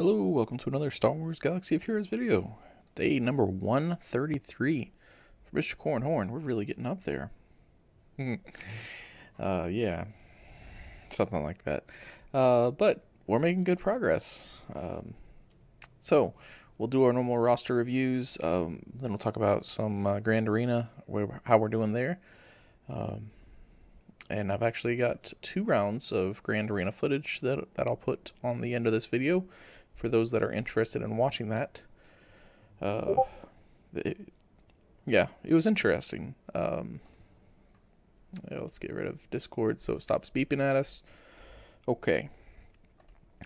Hello, welcome to another Star Wars Galaxy of Heroes video. Day number 133 for Mr. Corran. We're really getting up there. Yeah, something like that. But we're making good progress. So we'll do our normal roster reviews. Then we'll talk about some Grand Arena, how we're doing there. And I've actually got 2 rounds of Grand Arena footage that I'll put on the end of this video for those that are interested in watching that. Yeah, it was interesting. Yeah, let's get rid of Discord so it stops beeping at us. Okay,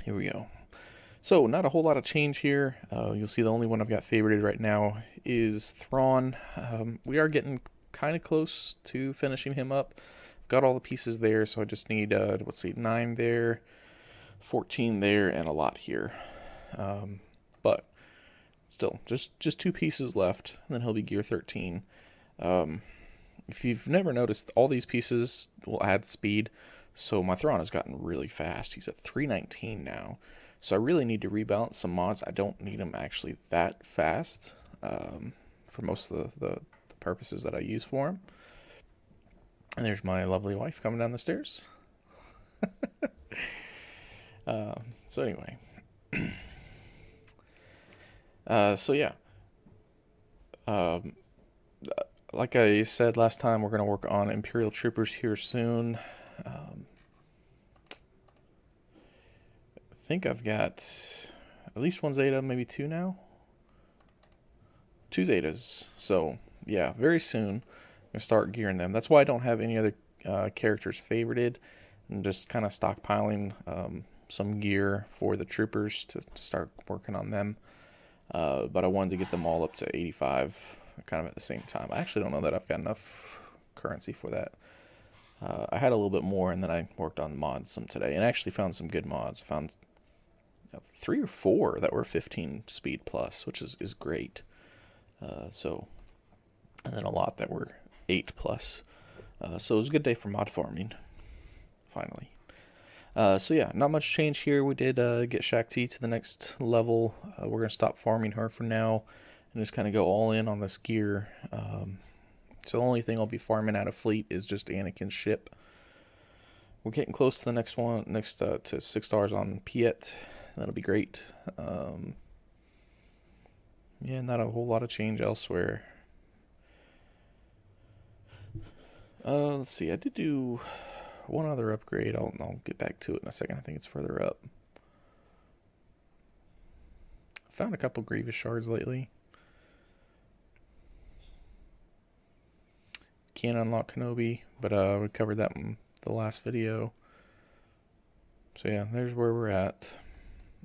here we go. So, not a whole lot of change here. You'll see the only one I've got favorited right now is Thrawn. We are getting kind of close to finishing him up. I've got all the pieces there, so I just need, 9 there, 14 there, and a lot here. But still, just 2 pieces left, and then he'll be gear 13. If you've never noticed, all these pieces will add speed, so my Thrawn has gotten really fast. He's at 319 now. So I really need to rebalance some mods. I don't need them actually that fast for most of the purposes that I use for them. And there's my lovely wife coming down the stairs. So anyway. So yeah. Like I said last time, we're going to work on Imperial Troopers here soon. I think I've got at least 1 Zeta, maybe 2 now. 2 Zetas. So, yeah, very soon I'm going to start gearing them. That's why I don't have any other characters favorited. I'm just kind of stockpiling some gear for the troopers to start working on them. But I wanted to get them all up to 85 kind of at the same time. I actually don't know that I've got enough currency for that. I had a little bit more, and then I worked on mods some today, and actually found some good mods. I found 3 or 4 that were 15 speed plus, which is great. And then a lot that were 8 plus. So it was a good day for mod farming, finally. So yeah, not much change here. We did get Shakti to the next level. We're going to stop farming her for now and just kind of go all in on this gear. So the only thing I'll be farming out of fleet is just Anakin's ship. We're getting close to the next one, to 6 stars on Piet. That'll be great. Yeah, not a whole lot of change elsewhere. Let's see, I did do one other upgrade. I'll get back to it in a second. I think it's further up. Found a couple Grievous shards lately. Can't unlock Kenobi, but we covered that in the last video. So yeah, there's where we're at.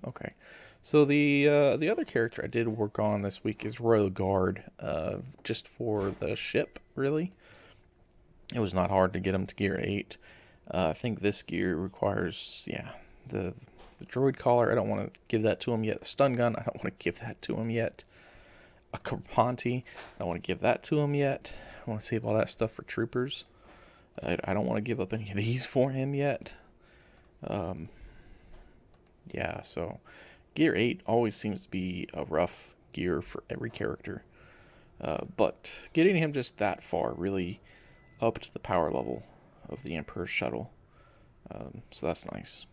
Okay, so the other character I did work on this week is Royal Guard, just for the ship, really. It was not hard to get him to gear 8. I think this gear requires, yeah, the droid collar. I don't want to give that to him yet. The stun gun, I don't want to give that to him yet. A Carpanti, I don't want to give that to him yet. I want to save all that stuff for troopers. I don't want to give up any of these for him yet. Yeah, so gear 8 always seems to be a rough gear for every character. But getting him just that far really upped the power level of the Emperor's shuttle. So that's nice.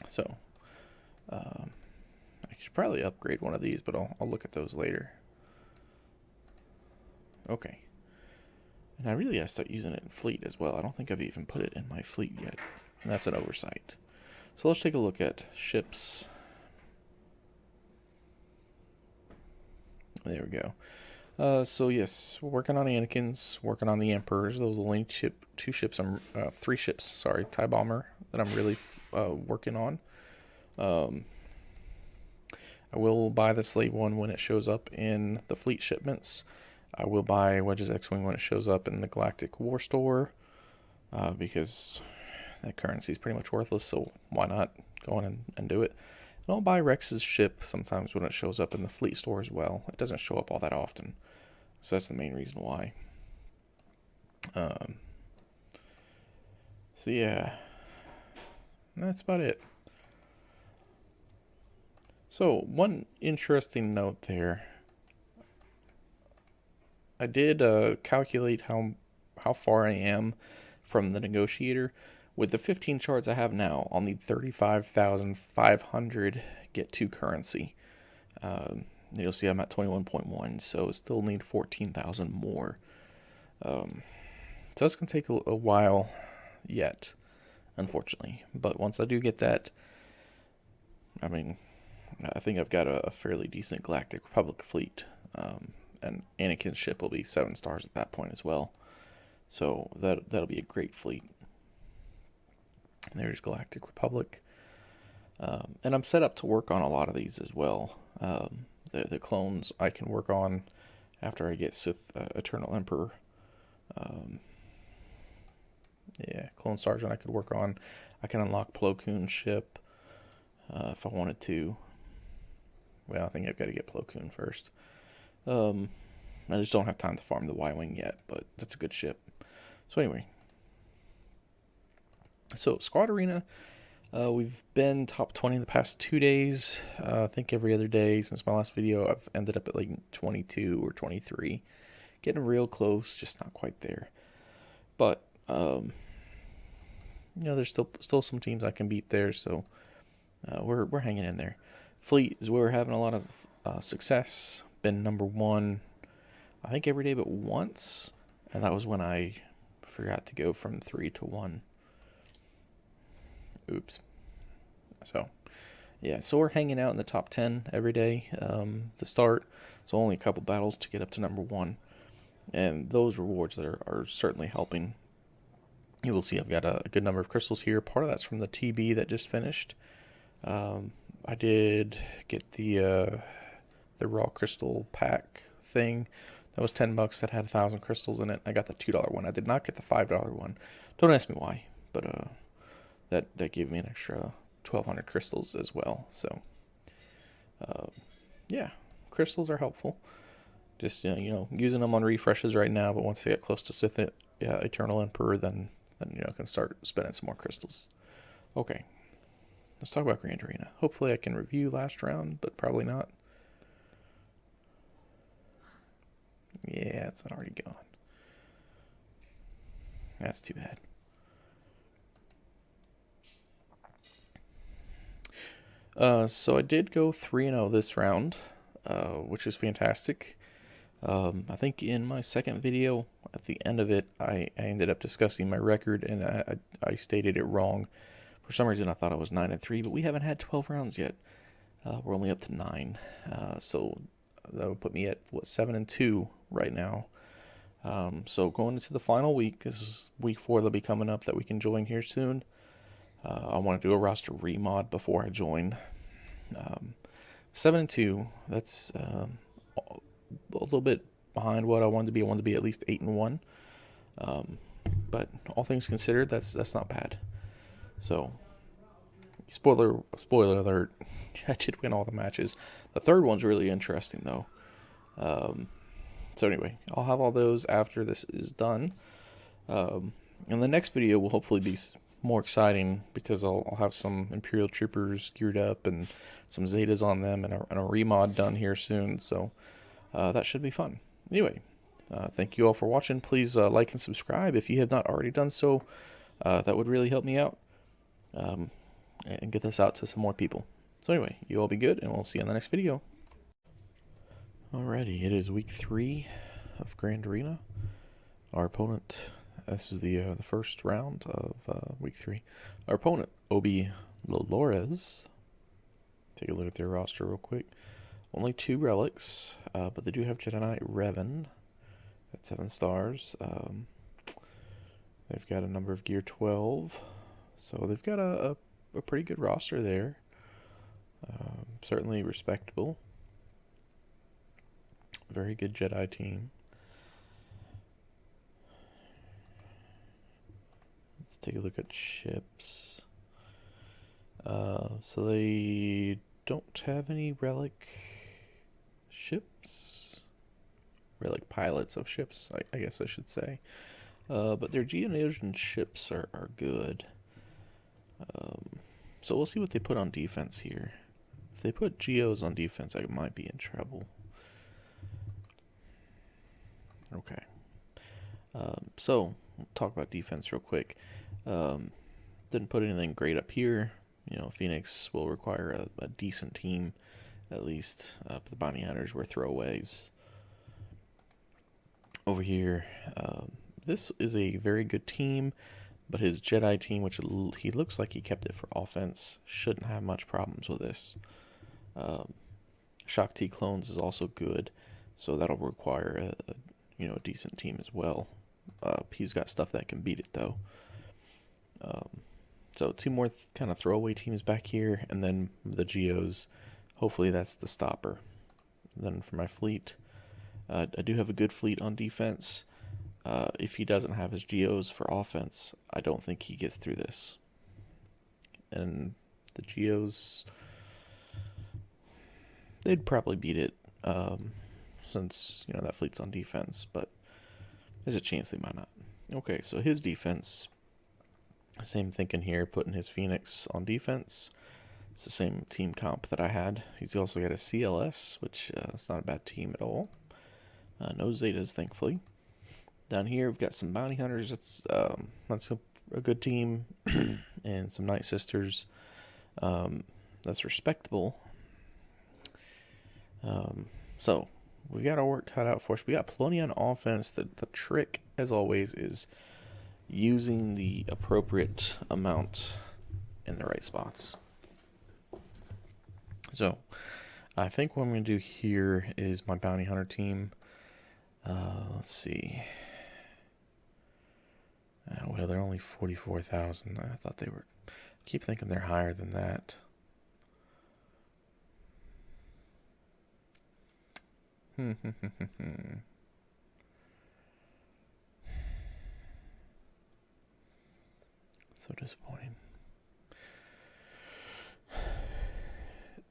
So, I should probably upgrade one of these, but I'll look at those later. Okay. And I really gotta start using it in fleet as well. I don't think I've even put it in my fleet yet. And that's an oversight. So let's take a look at ships. There we go. So yes, we're working on Anakin's, working on the Emperor's. Those are the only 3 ships, sorry, TIE Bomber that I'm really working on. I will buy the Slave one when it shows up in the fleet shipments. I will buy Wedge's X-Wing when it shows up in the Galactic War Store, because that currency is pretty much worthless, so why not go in and do it. And I'll buy Rex's ship sometimes when it shows up in the fleet store as well. It doesn't show up all that often, so that's the main reason why. So yeah, that's about it. So one interesting note there. I did calculate how far I am from the negotiator. With the 15 shards I have now, I'll need 35,500 get 2 currency. You'll see I'm at 21.1, so I still need 14,000 more. So it's going to take a while yet, unfortunately. But once I do get that, I mean, I think I've got a fairly decent Galactic Republic fleet. And Anakin's ship will be 7 stars at that point as well. So that'll be a great fleet. There's Galactic Republic. And I'm set up to work on a lot of these as well. The clones I can work on after I get Sith Eternal Emperor. Yeah, Clone Sergeant I could work on. I can unlock Plo Koon's ship if I wanted to. Well, I think I've got to get Plo Koon first. I just don't have time to farm the Y-Wing yet, but that's a good ship. So anyway. So, Squad Arena. We've been top 20 the past 2 days. I think every other day since my last video, I've ended up at like 22 or 23. Getting real close, just not quite there. But, there's still some teams I can beat there, so we're hanging in there. Fleet is where we're having a lot of success. Been number 1, I think every day but once, and that was when I forgot to go from 3 to 1. Oops. So, yeah, so we're hanging out in the top 10 every day to start. So only a couple battles to get up to number 1. And those rewards are certainly helping. You will see I've got a good number of crystals here. Part of that's from the TB that just finished. I did get the raw crystal pack thing. That was $10. That had 1,000 crystals in it. I got the $2 one. I did not get the $5 one. Don't ask me why, but that gave me an extra 1,200 crystals as well. So, yeah, crystals are helpful. Just using them on refreshes right now. But once they get close to Sith Eternal Emperor, then I can start spending some more crystals. Okay, let's talk about Grand Arena. Hopefully, I can review last round, but probably not. Yeah, it's already gone. That's too bad. So I did go 3-0 this round, which is fantastic. I think in my second video, at the end of it, I ended up discussing my record, and I stated it wrong. For some reason, I thought I was 9-3, but we haven't had 12 rounds yet. We're only up to 9, so that would put me at 7-2 right now. So going into the final week, this is week 4 that'll be coming up that we can join here soon. I want to do a roster remod before I join. 7-2. That's a little bit behind what I wanted to be. I wanted to be at least 8-1. But all things considered, that's not bad. So, spoiler alert. I did win all the matches. The third one's really interesting though. So anyway, I'll have all those after this is done. And the next video will hopefully be more exciting because I'll have some Imperial Troopers geared up and some Zetas on them and a remod done here soon. So that should be fun. Anyway, thank you all for watching. Please like and subscribe if you have not already done so. That would really help me out and get this out to some more people. So anyway, you all be good, and we'll see you in the next video. Alrighty, it is week 3 of Grand Arena. Our opponent, this is the first round of week 3. Our opponent, Obi Lolores. Take a look at their roster real quick. Only 2 relics, but they do have Jedi Knight Revan at 7 stars. They've got a number of gear 12, so they've got a pretty good roster there. Certainly respectable. Very good Jedi team. Let's take a look at ships. So they don't have any relic ships. Relic pilots of ships, I guess I should say. But their Geonosian ships are good. So we'll see what they put on defense here. If they put Geos on defense, I might be in trouble. Okay. So, we'll talk about defense real quick. Didn't put anything great up here. You know, Phoenix will require a decent team, at least. The Bounty Hunters were throwaways. Over here, this is a very good team, but his Jedi team, which he looks like he kept it for offense, shouldn't have much problems with this. Shock T clones is also good, so that'll require a decent team as well. He's got stuff that can beat it though. So 2 more kind of throwaway teams back here, and then the Geos. Hopefully that's the stopper. Then for my fleet, I do have a good fleet on defense. If he doesn't have his Geos for offense, I don't think he gets through this. And the Geos, they'd probably beat it, since that fleet's on defense, but there's a chance they might not. Okay, so his defense, same thinking here, putting his Phoenix on defense. It's the same team comp that I had. He's also got a CLS, which is not a bad team at all. No Zetas, thankfully. Down here, we've got some Bounty Hunters. That's a good team. And some Night Sisters. That's respectable. So, we got our work cut out for us. We got plenty on offense. The trick, as always, is using the appropriate amount in the right spots. So, I think what I'm going to do here is my Bounty Hunter team. Let's see. Well, they're only 44,000. I thought they were. I keep thinking they're higher than that. So disappointing.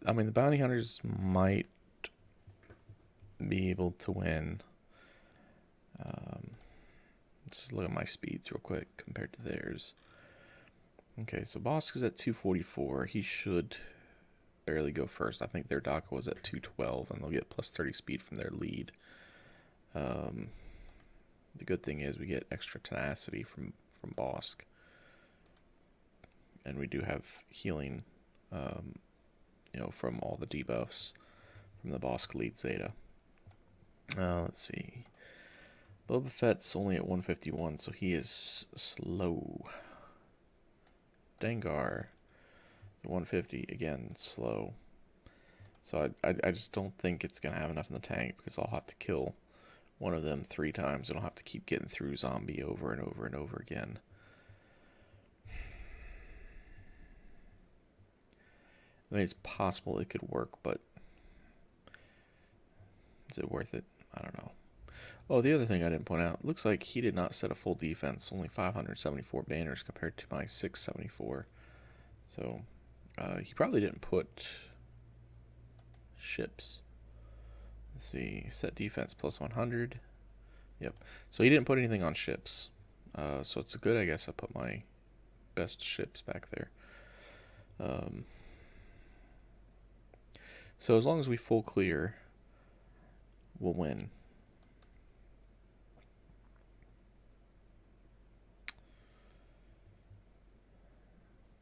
I mean, the Bounty Hunters might be able to win. Let's just look at my speeds real quick compared to theirs. Okay, so Bosk is at 244. He should barely go first. I think their DACA was at 212, and they'll get plus 30 speed from their lead. The good thing is we get extra tenacity from Bosk. And we do have healing, from all the debuffs from the Bosk Elite Zeta. Let's see. Boba Fett's only at 151, so he is slow. Dengar, 150, again, slow. So I just don't think it's going to have enough in the tank, because I'll have to kill one of them 3 times, and I'll have to keep getting through zombie over and over and over again. I mean, it's possible it could work, but is it worth it? I don't know. Oh, the other thing I didn't point out, looks like he did not set a full defense, only 574 banners compared to my 674. So, he probably didn't put ships. Let's see, set defense plus 100. Yep, so he didn't put anything on ships. So it's good, I guess I put my best ships back there. So as long as we full clear, we'll win.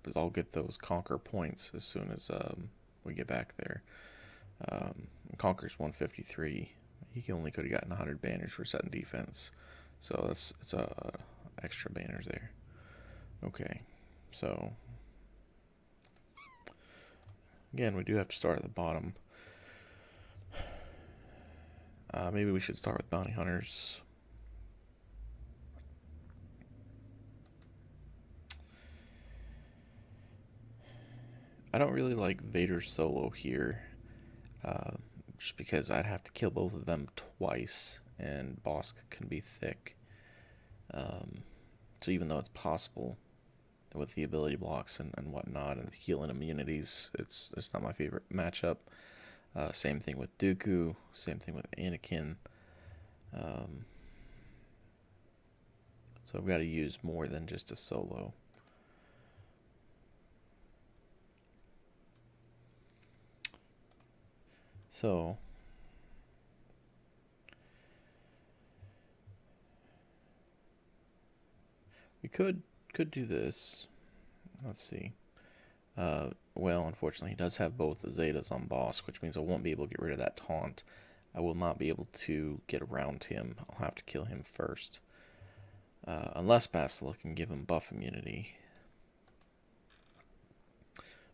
Because I'll get those Conquer points as soon as we get back there. Conquer's 153. He only could have gotten 100 banners for setting defense. So it's extra banners there. Okay, so again, we do have to start at the bottom. Maybe we should start with Bounty Hunters. I don't really like Vader solo here, just because I'd have to kill both of them twice, and Bosk can be thick. So even though it's possible with the ability blocks and whatnot and the healing immunities, it's not my favorite matchup. Same thing with Dooku, same thing with Anakin. So I've got to use more than just a solo. So we could do this. Let's see. Well, unfortunately, he does have both the Zetas on Bosk, which means I won't be able to get rid of that taunt. I will not be able to get around him. I'll have to kill him first. Unless Bastila can give him buff immunity.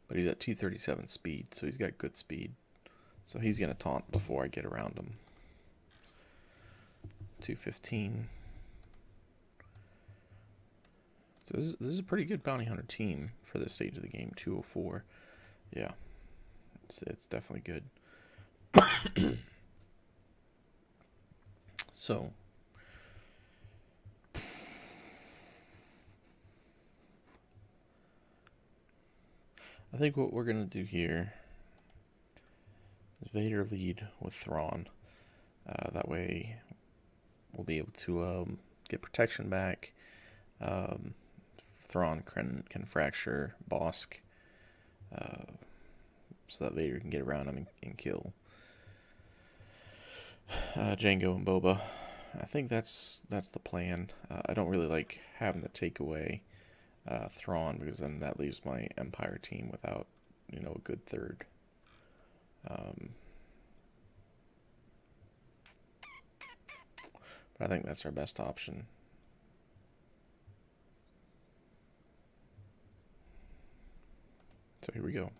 But he's at 237 speed, so he's got good speed. So he's going to taunt before I get around him. 215. So this is a pretty good bounty hunter team for this stage of the game. 204. Yeah. It's definitely good. So I think what we're going to do here is Vader lead with Thrawn. That way we'll be able to get protection back. Thrawn can fracture Bosk, so that Vader can get around him and kill Jango and Boba. I think that's the plan. I don't really like having to take away Thrawn, because then that leaves my Empire team without, a good third. But I think that's our best option. So here we go.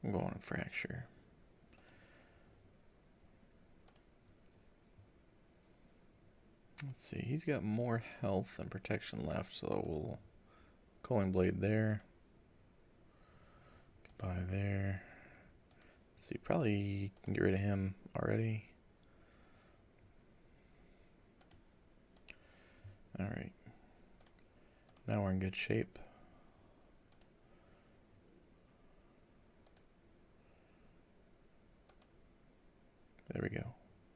I'm going to fracture. Let's see, he's got more health and protection left, so we'll Culling Blade there. Goodbye there. Let's see, probably can get rid of him already. Alright. Now we're in good shape. There we go.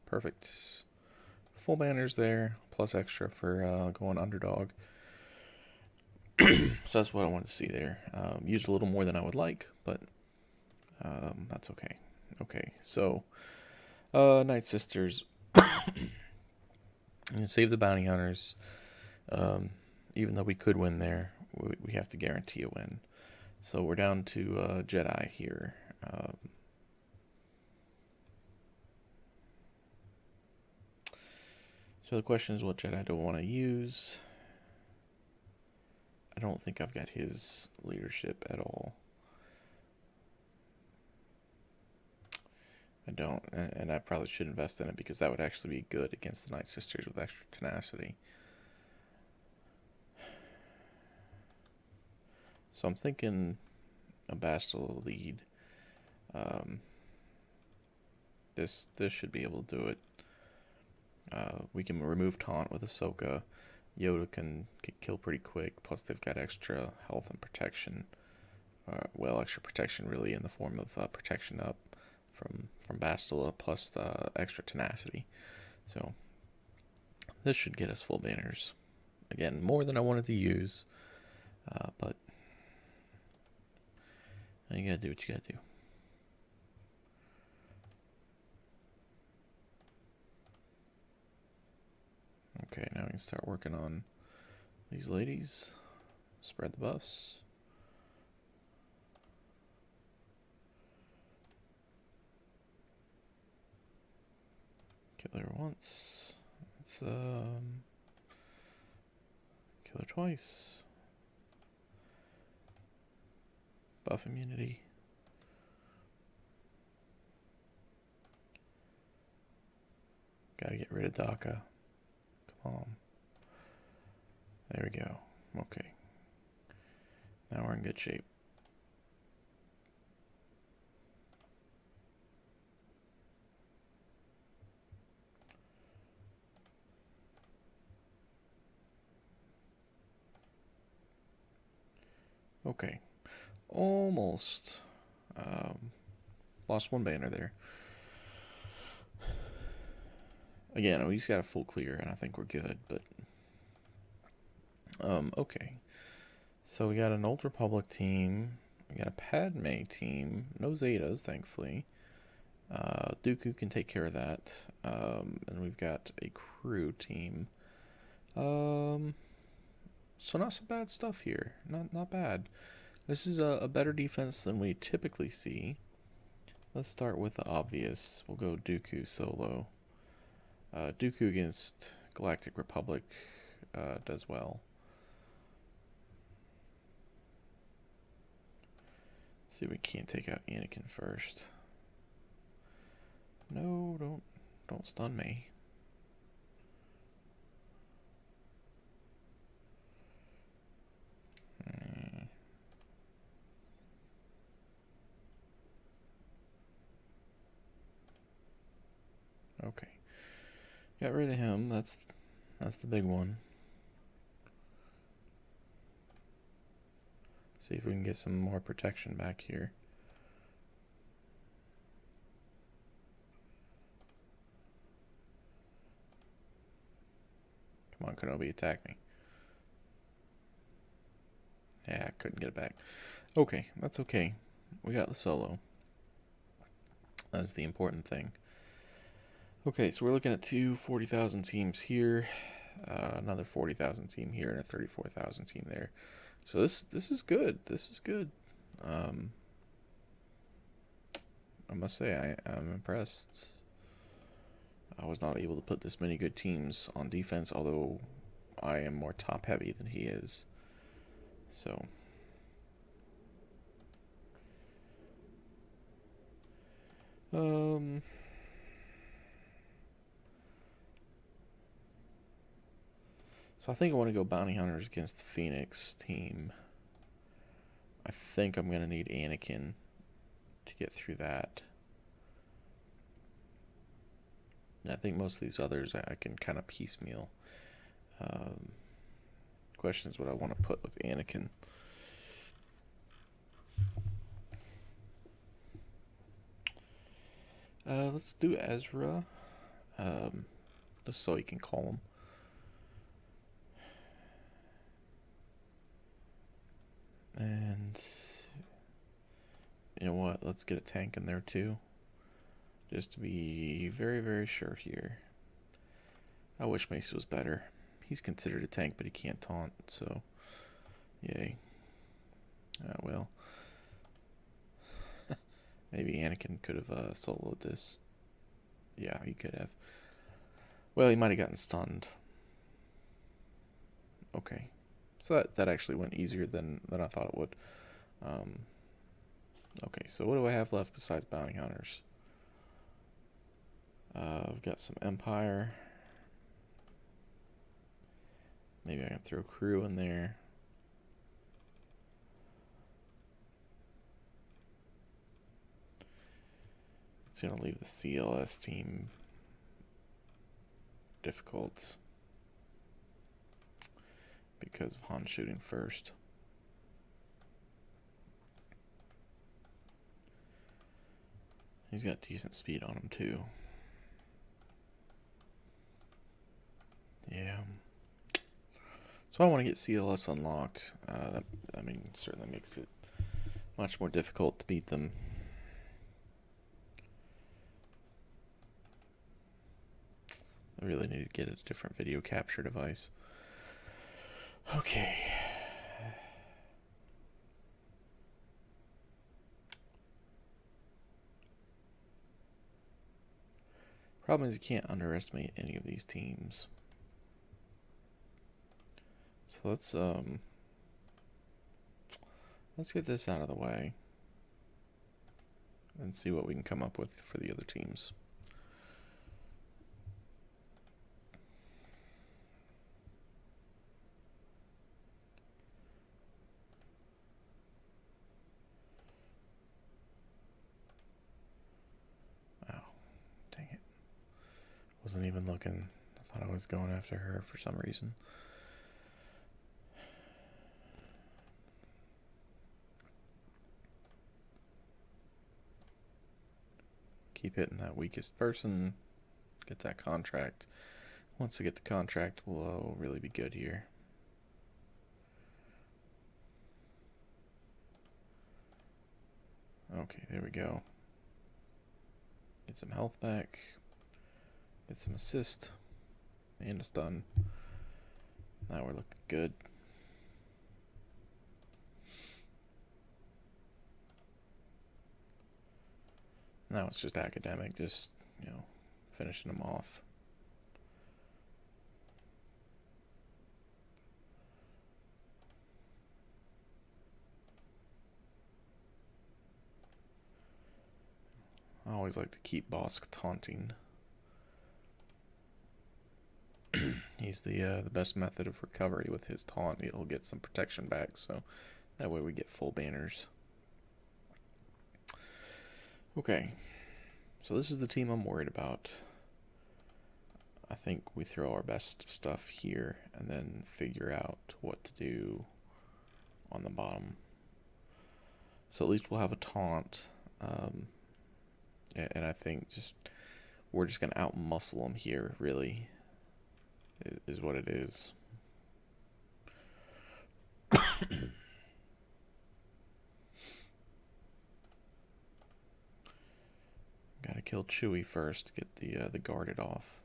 Perfect. Full banners there, plus extra for going underdog. So that's what I wanted to see there. Used a little more than I would like, but that's okay. Okay, so Night Sisters. Save the bounty hunters. Even though we could win there, we have to guarantee a win. So we're down to Jedi here. So the question is, what Jedi do I want to use? I don't think I've got his leadership at all. I don't, and I probably should invest in it, because that would actually be good against the Night Sisters with extra tenacity. So I'm thinking a Bastila lead. This should be able to do it. We can remove taunt with Ahsoka. Yoda can kill pretty quick. Plus they've got extra health and protection. Well, extra protection really in the form of protection up from Bastila, plus extra tenacity. So this should get us full banners. Again, more than I wanted to use, but you gotta do what you gotta do. Okay, now we can start working on these ladies. Spread the buffs. Kill her once. Let's kill her twice. Buff immunity. Gotta get rid of Daka. Come on. There we go. Okay. Now we're in good shape. Okay. Almost. Lost one banner there. Again, we just got a full clear, and I think we're good, but... okay. So we got an Old Republic team. We got a Padme team. No Zetas, thankfully. Dooku can take care of that. And we've got a crew team. So not some bad stuff here. Not bad. This is a better defense than we typically see. Let's start with the obvious. We'll go Dooku solo. Dooku against Galactic Republic does well. See if we can't take out Anakin first. No, don't stun me. Okay. Got rid of him. That's the big one. See if we can get some more protection back here. Come on, Kenobi, attack me. Yeah, I couldn't get it back. Okay, that's okay. We got the solo. That's the important thing. Okay, so we're looking at two 40,000 teams here, another 40,000 team here, and a 34,000 team there. So this is good. This is good. I must say I'm impressed. I was not able to put this many good teams on defense, although I am more top heavy than he is. So I think I want to go Bounty Hunters against the Phoenix team. I think I'm going to need Anakin to get through that. And I think most of these others I can kind of piecemeal. Question is what I want to put with Anakin. Let's do Ezra. Just so you can call him. And you know what? Let's get a tank in there too. Just to be very, very sure here. I wish Mace was better. He's considered a tank, but he can't taunt, so yay. Well. Maybe Anakin could have soloed this. Yeah, he could have. Well, he might have gotten stunned. Okay. So that actually went easier than I thought it would. Okay, so what do I have left besides Bounty Hunters? I've got some Empire. Maybe I can throw crew in there. It's going to leave the CLS team difficult because of Han shooting first. He's got decent speed on him too. Yeah. So I want to get CLS unlocked. That, I mean, certainly makes it much more difficult to beat them. I really need to get a different video capture device. Okay. Problem is you can't underestimate any of these teams. So let's get this out of the way and see what we can come up with for the other teams. Wasn't even looking. I thought I was going after her for some reason. Keep hitting that weakest person. get that contract. Once I get the contract, we'll really be good here. Okay, there we go. Get some health back. Get some assist. And a stun. Now we're looking good. Now it's just academic, just, finishing them off. I always like to keep Bosk taunting. He's the best method of recovery with his taunt. He'll get some protection back, so that way we get full banners. Okay, so this is the team I'm worried about. I think we throw our best stuff here and then figure out what to do on the bottom. So at least we'll have a taunt. And I think we're just going to out-muscle them here, really, is what it is. Gotta kill Chewie first to get the guarded off.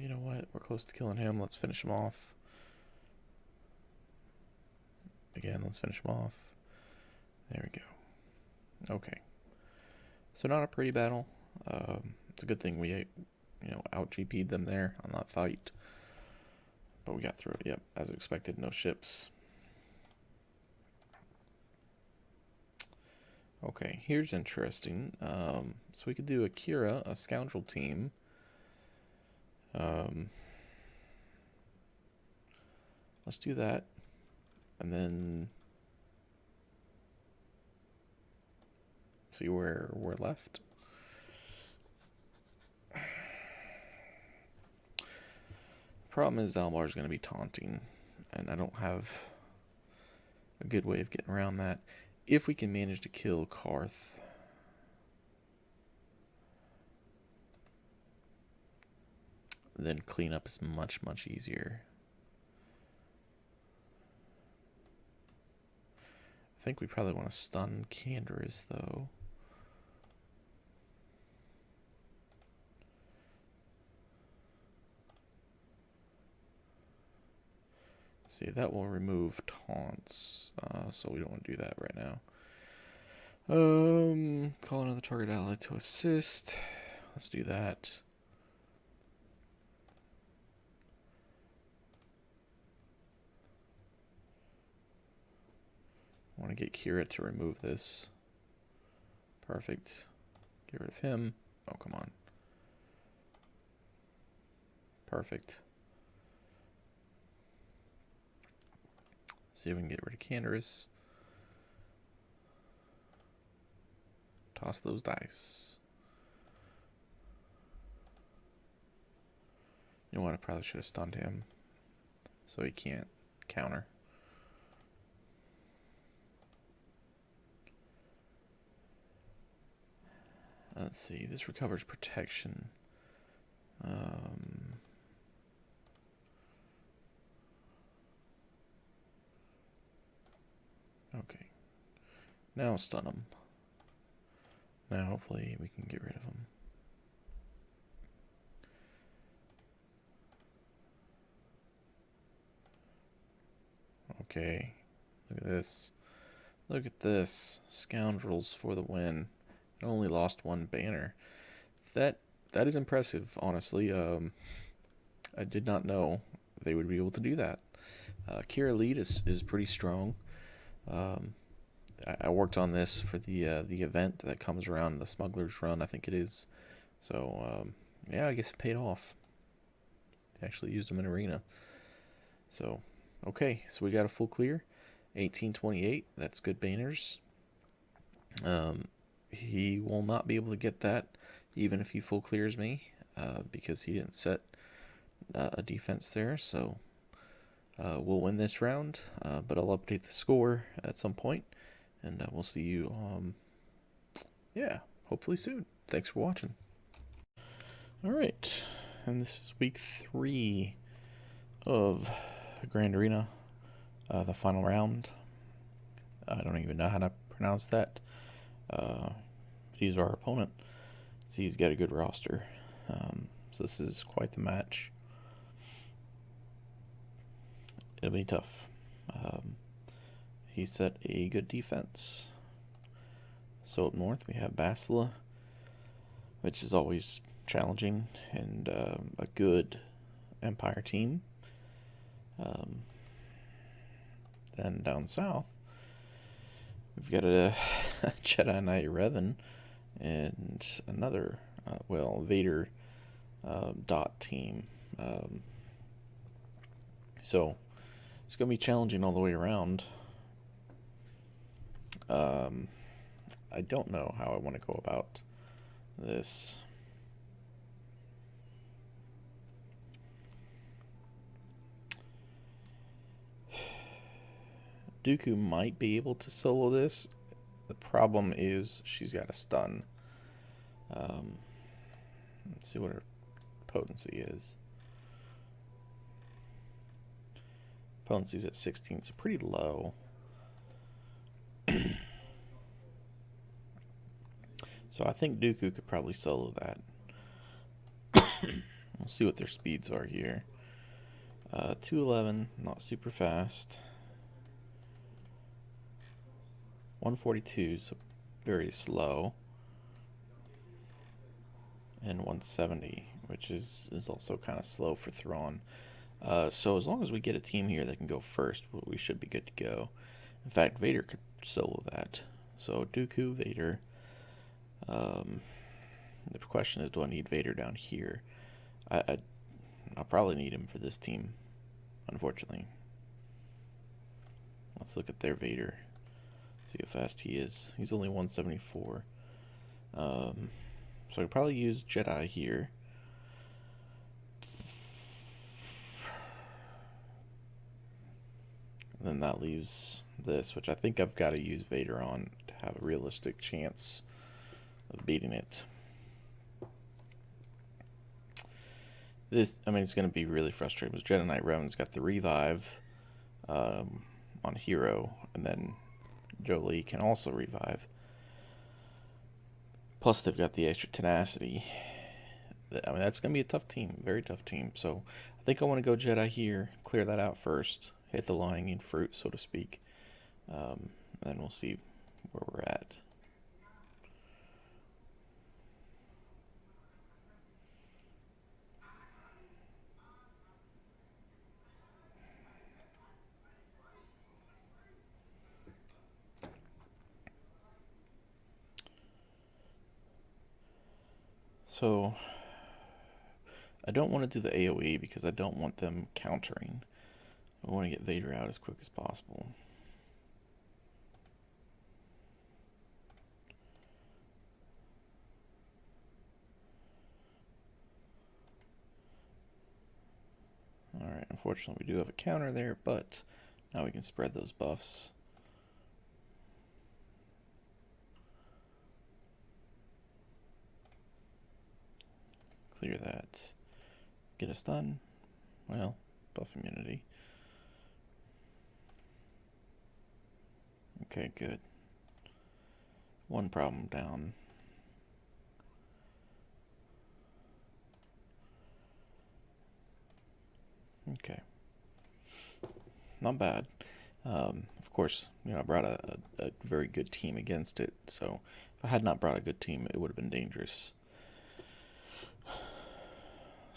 You know what? We're close to killing him. Let's finish him off. Again, let's finish him off. There we go. Okay. So not a pretty battle. It's a good thing we, out GP'd them there on that fight. But we got through it. Yep, as expected, no ships. Okay, here's interesting. So we could do a Kira, a scoundrel team. Let's do that, and then see where we're left. The problem is Zalbar's going to be taunting, and I don't have a good way of getting around that. If we can manage to kill Karth, then cleanup is much, much easier. I think we probably want to stun Canderous, though. See, that will remove taunts, so we don't want to do that right now. Call another target ally to assist. Let's do that. I want to get Kira to remove this. Perfect. Get rid of him. Oh, come on. Perfect. See if we can get rid of Canderous. Toss those dice. You know what? I probably should have stunned him so he can't counter. Let's see, this recovers protection. Okay. Now stun him. Now hopefully we can get rid of him. Okay. Look at this. Look at this. Scoundrels for the win. I only lost one banner. That is impressive, honestly. I did not know they would be able to do that. Kira lead is pretty strong. I worked on this for the event that comes around, the Smuggler's Run, I think it is. So yeah, I guess it paid off. Actually used them in arena. So okay, so we got a full clear. 1828. That's good banners. He will not be able to get that even if he full clears me, because he didn't set a defense there. So we'll win this round, but I'll update the score at some point, and we'll see you, yeah, hopefully soon. Thanks for watching. All right, and this is week 3 of Grand Arena, the final round. I don't even know how to pronounce that. He's our opponent. So he's got a good roster. So this is quite the match. It'll be tough. He set a good defense. So up north we have Basila, which is always challenging, and a good Empire team. Then down south we've got a Jedi Knight Revan and another, Vader dot team. So it's going to be challenging all the way around. I don't know how I want to go about this. Dooku might be able to solo this. The problem is she's got a stun. Let's see what her potency is. Potency's at 16, so pretty low. So I think Dooku could probably solo that. We'll see what their speeds are here. 211, not super fast. 142, so very slow. And 170, which is also kind of slow for Thrawn. So as long as we get a team here that can go first, we should be good to go. In fact, Vader could solo that. So Dooku, Vader. The question is, do I need Vader down here? I'll probably need him for this team, unfortunately. Let's look at their Vader. See how fast he is. He's only 174. So I could probably use Jedi here. And then that leaves this, which I think I've got to use Vader on to have a realistic chance of beating it. This, I mean, it's going to be really frustrating because Jedi Knight Revan's got the revive on Hero, and then Jolie can also revive. Plus, they've got the extra tenacity. I mean, that's going to be a tough team, very tough team. So I think I want to go Jedi here, clear that out first, hit the low-hanging fruit, so to speak. And then we'll see where we're at. So I don't want to do the AoE because I don't want them countering. I want to get Vader out as quick as possible. Alright, unfortunately we do have a counter there, but now we can spread those buffs. Clear that. Get a stun. Well, buff immunity. Okay, good. One problem down. Okay. Not bad. Of course, you know, I brought a very good team against it, so if I had not brought a good team, it would have been dangerous.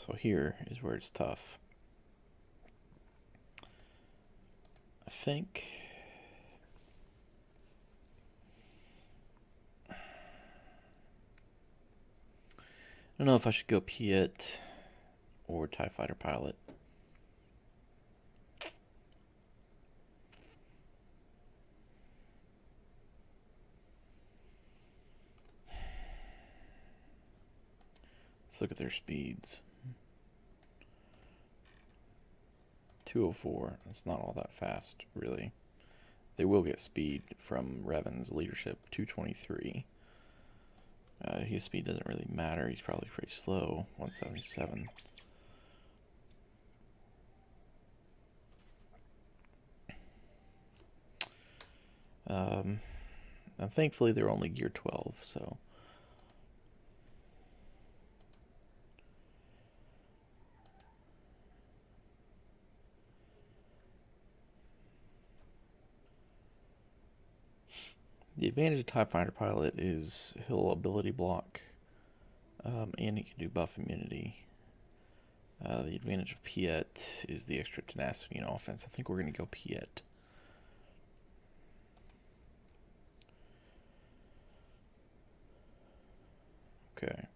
So here is where it's tough. I think I don't know if I should go Piet or TIE Fighter Pilot. Let's look at their speeds. 204. That's not all that fast, really. They will get speed from Revan's leadership. 223. His speed doesn't really matter. He's probably pretty slow. 177. And thankfully they're only gear 12, so. The advantage of TIE Fighter Pilot is he'll ability block, and he can do buff immunity. The advantage of Piet is the extra tenacity and offense. I think we're going to go Piet. Okay.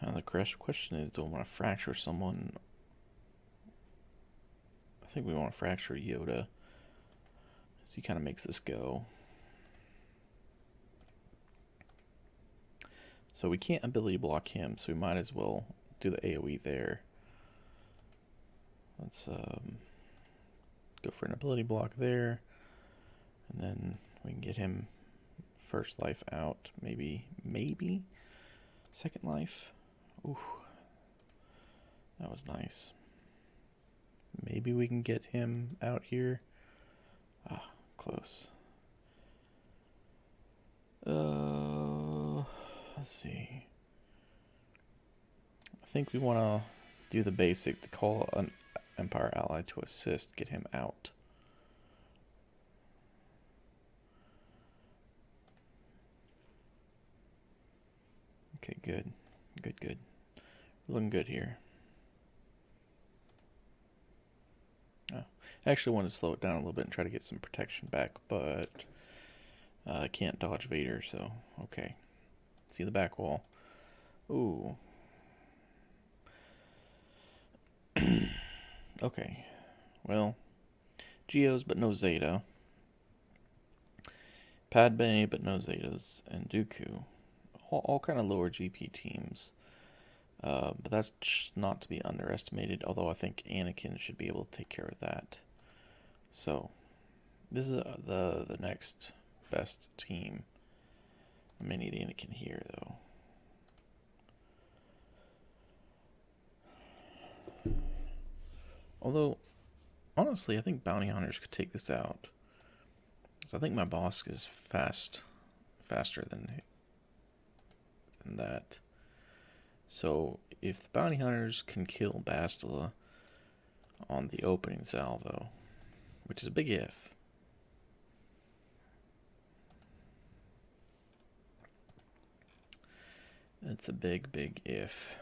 Now the question is, do I want to fracture someone? I think we want to fracture Yoda. So he kind of makes this go. So we can't ability block him, so we might as well do the AoE there. Let's go for an ability block there. And then we can get him first life out. Maybe second life. Ooh, that was nice. Maybe we can get him out here. Ah, close. Let's see. I think we want to do the basic to call an Empire ally to assist, get him out. Okay, good. Good. We're looking good here. Oh, I actually wanted to slow it down a little bit and try to get some protection back, but I can't dodge Vader, so okay. See the back wall. Ooh. Okay. Well, Geos but no Zeta. Padme but no Zetas, and Dooku. All kind of lower GP teams. But that's just not to be underestimated, although I think Anakin should be able to take care of that. So, this is the next best team. I may need Anakin here, though. Although, honestly, I think bounty hunters could take this out. So I think my boss is faster than that. So if the bounty hunters can kill Bastila on the opening salvo, which is a big if. It's a big if.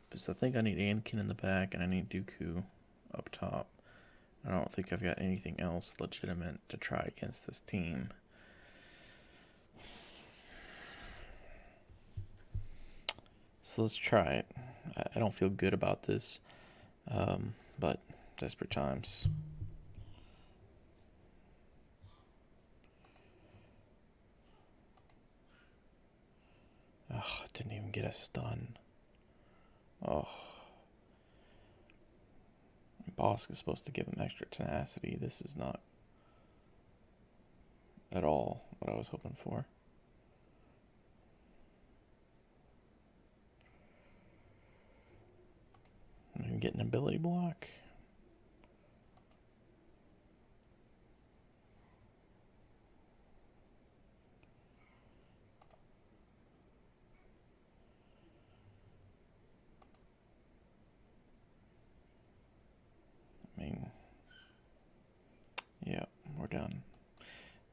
Because I think I need Anakin in the back and I need Dooku up top. I don't think I've got anything else legitimate to try against this team. So let's try it. I don't feel good about this, but desperate times. Oh, didn't even get a stun. Oh. Boss is supposed to give him extra tenacity. This is not at all what I was hoping for. I'm getting an ability block. Yeah, we're done.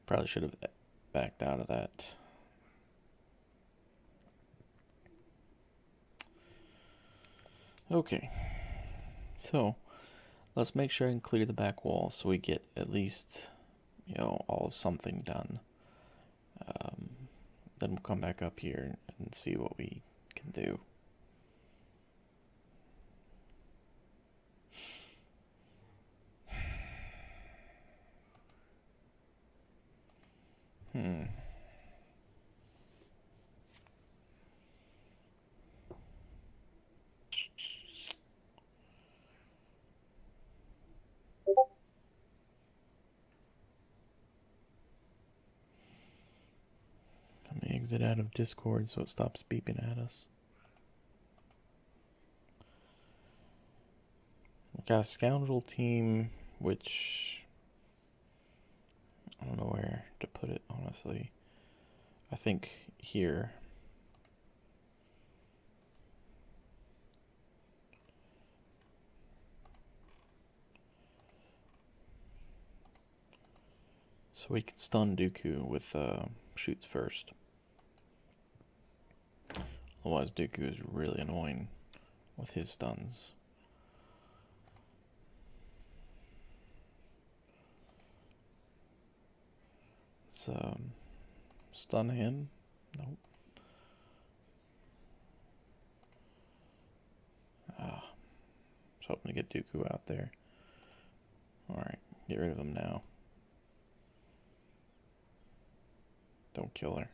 Probably should have backed out of that. Okay, so let's make sure I can clear the back wall so we get at least, all of something done. Then we'll come back up here and see what we can do. Hmm. Let me exit out of Discord so it stops beeping at us. We've got a scoundrel team, which I don't know where to put it, honestly. I think here. So we can stun Dooku with shoots first. Otherwise, Dooku is really annoying with his stuns. Let's stun him. Nope. Ah, I was hoping to get Dooku out there. Alright, get rid of him now. Don't kill her.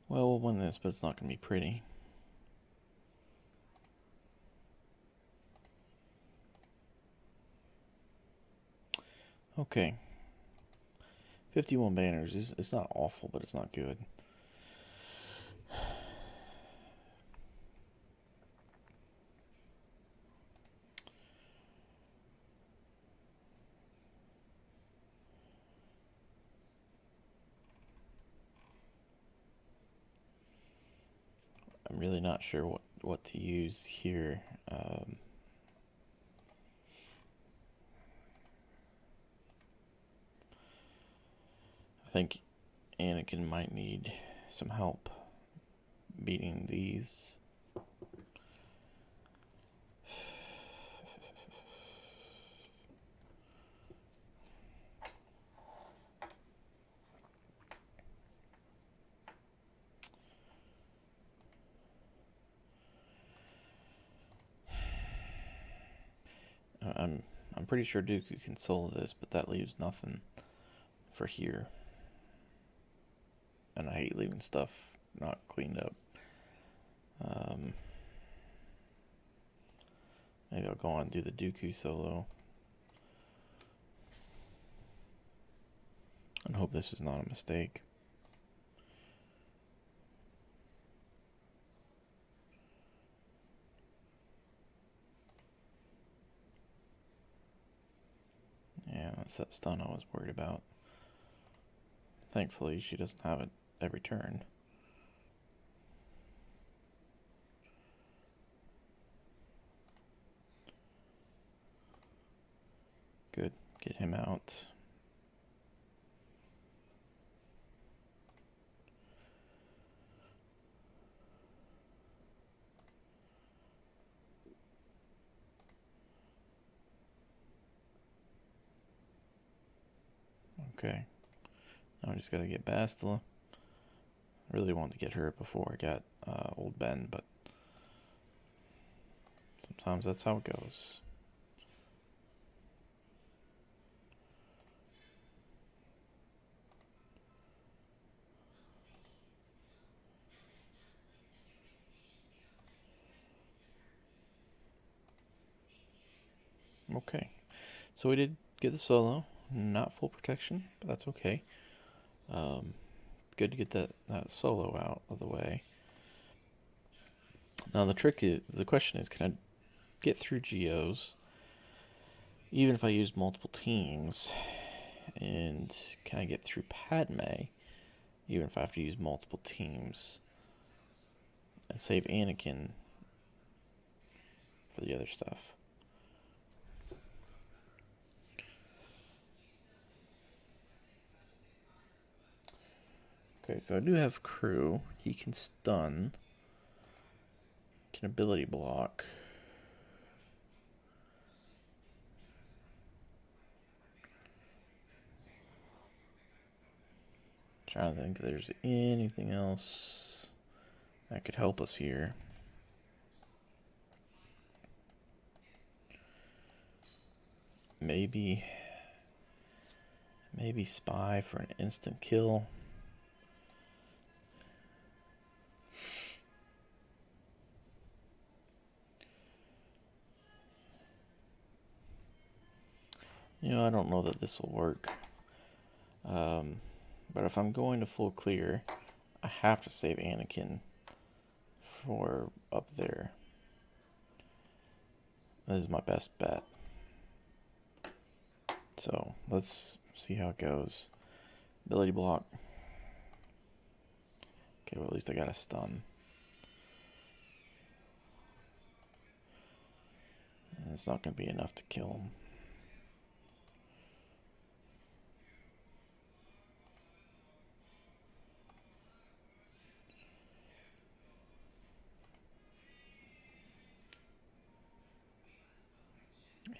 Well, we'll win this, but it's not going to be pretty. Okay. 51 banners. It's not awful, but it's not good. I'm really not sure what to use here. I think Anakin might need some help beating these. I'm pretty sure Dooku can solo this, but that leaves nothing for here. And I hate leaving stuff not cleaned up. Maybe I'll go on and do the Dooku solo. And hope this is not a mistake. Yeah, that's that stun I was worried about. Thankfully, she doesn't have it every turn. Good. Get him out. Okay. Now I just gotta get Bastila. I really wanted to get her before I got Old Ben, but sometimes that's how it goes. Okay. So we did get the solo. Not full protection, but that's okay. Good to get that solo out of the way. Now the question is, can I get through GOs even if I use multiple teams? And can I get through Padme even if I have to use multiple teams? And save Anakin for the other stuff. Okay, so I do have crew. He can stun. Can ability block. Trying to think if there's anything else that could help us here. Maybe spy for an instant kill. You know, I don't know that this will work. But if I'm going to full clear, I have to save Anakin for up there. This is my best bet. So let's see how it goes. Ability block. Okay, well at least I got a stun. And it's not going to be enough to kill him.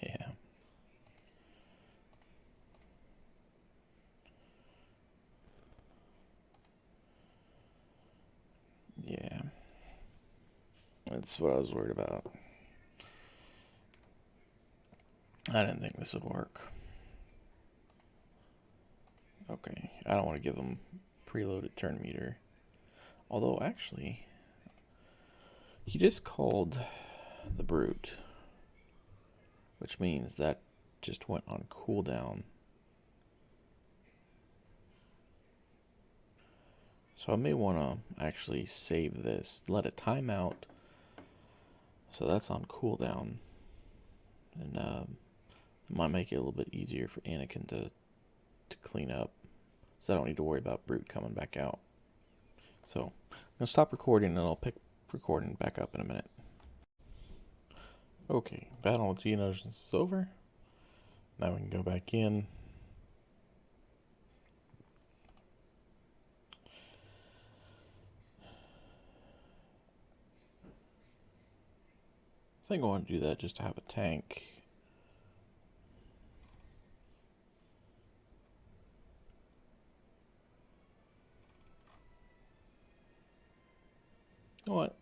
Yeah. Yeah. That's what I was worried about. I didn't think this would work. Okay, I don't want to give him preloaded turn meter. Although, actually, he just called the Brute, which means that just went on cooldown. So I may want to actually save this, let it time out. So that's on cooldown. And it might make it a little bit easier for Anakin to clean up. So I don't need to worry about Brute coming back out. So I'm going to stop recording and I'll pick recording back up in a minute. Okay, battle with Geonosians is over. Now we can go back in. I think I want to do that just to have a tank. You know what?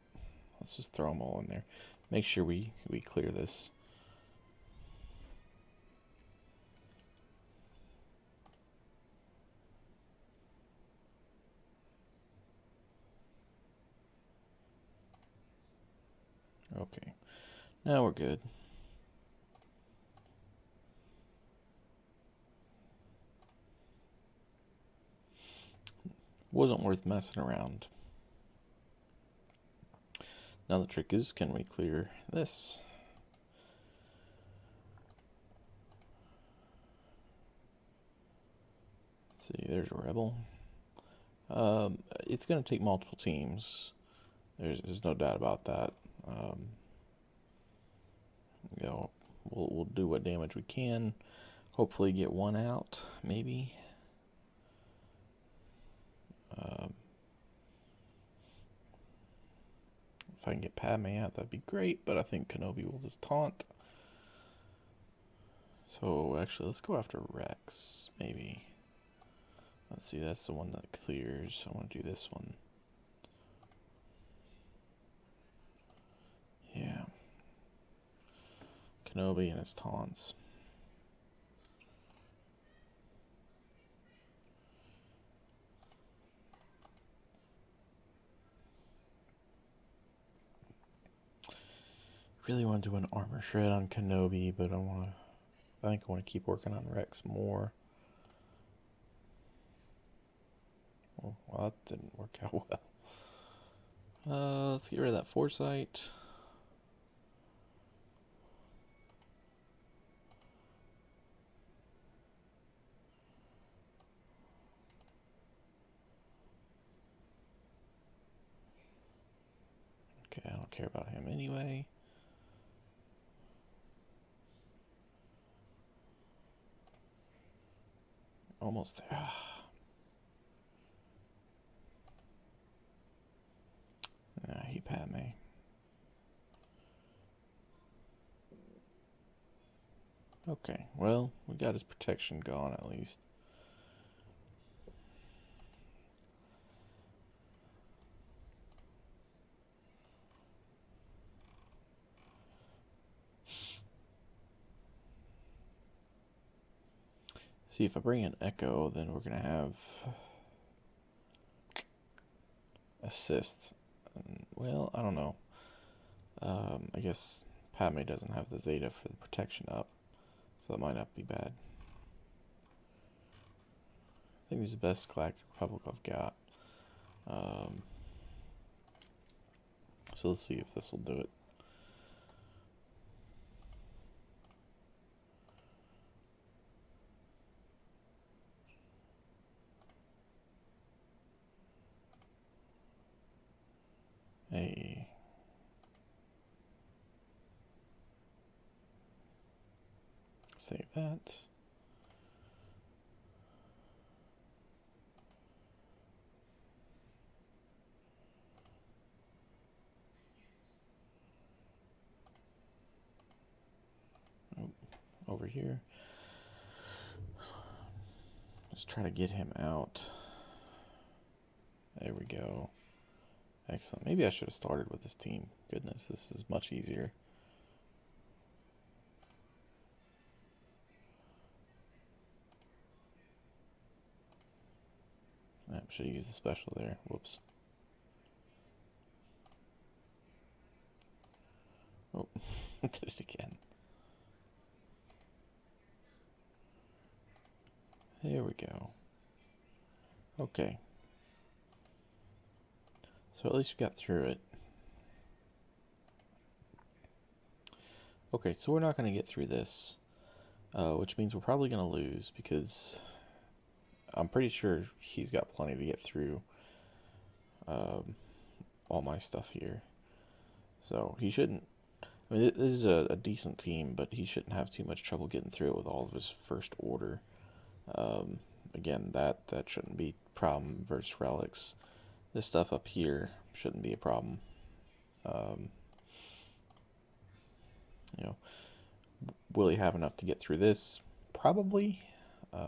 Let's just throw them all in there. Make sure we clear this. Okay, now we're good. Wasn't worth messing around. Now the trick is, can we clear this? Let's see, there's a rebel. It's going to take multiple teams. There's no doubt about that. You know, we'll do what damage we can. Hopefully get one out, maybe. If I can get Padme out, that'd be great, but I think Kenobi will just taunt. So actually, let's go after Rex, maybe. Let's see, that's the one that clears. I want to do this one. Yeah. Kenobi and his taunts. Really want to do an armor shred on Kenobi, but I think I want to keep working on Rex more. Oh, well, that didn't work out well. Let's get rid of that foresight. Okay, I don't care about him anyway. Almost there. I hate Padme. Okay, well, we got his protection gone at least. See, if I bring in Echo, then we're going to have assists. Well, I don't know. I guess Padme doesn't have the Zeta for the protection up, so that might not be bad. I think this is the best Galactic Republic I've got. So let's see if this will do it. Hey. Save that. Over here. Let's try to get him out. There we go. Excellent. Maybe I should have started with this team. Goodness, this is much easier. I should have used the special there. Whoops. Oh, did it again. There we go. Okay. So at least we got through it. Okay, so we're not going to get through this, which means we're probably going to lose because I'm pretty sure he's got plenty to get through all my stuff here. So he shouldn't. I mean, this is a decent team, but he shouldn't have too much trouble getting through it with all of his first order. Again, that shouldn't be a problem versus relics. This stuff up here shouldn't be a problem. You know, will he have enough to get through this? Probably.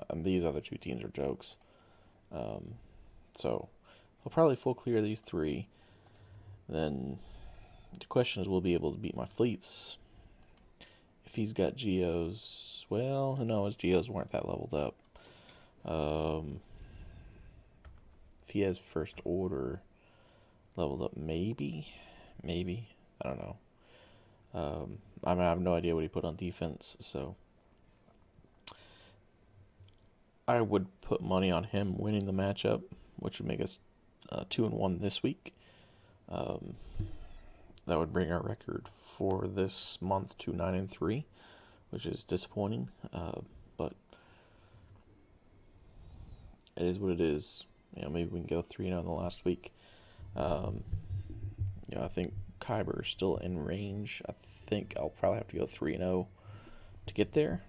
And these other two teams are jokes. So he'll probably full clear these three. Then the question is, will he be able to beat my fleets? If he's got Geos, well, no, his Geos weren't that leveled up. If he has first order leveled up, maybe, I don't know. I have no idea what he put on defense, so I would put money on him winning the matchup, which would make us 2-1 this week. That would bring our record for this month to 9-3, which is disappointing, but it is what it is. You know, maybe we can go 3-0 in the last week. You know, I think Kyber is still in range. I think I'll probably have to go 3-0 to get there.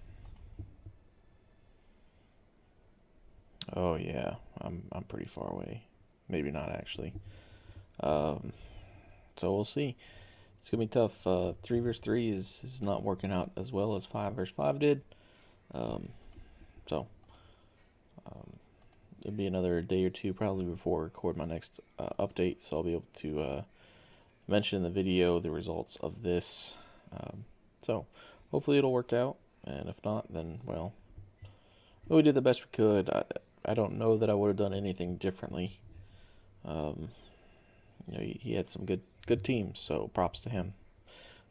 Oh yeah, I'm pretty far away. Maybe not actually. So we'll see. It's gonna be tough. 3 versus 3 is not working out as well as 5 versus 5 did. So it'll be another day or two probably before I record my next update. So I'll be able to mention in the video the results of this. So hopefully it'll work out, and if not, then well, we did the best we could. I don't know that I would have done anything differently. You know, he had some good teams, so props to him.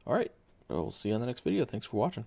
All right, we'll see you on the next video. Thanks for watching.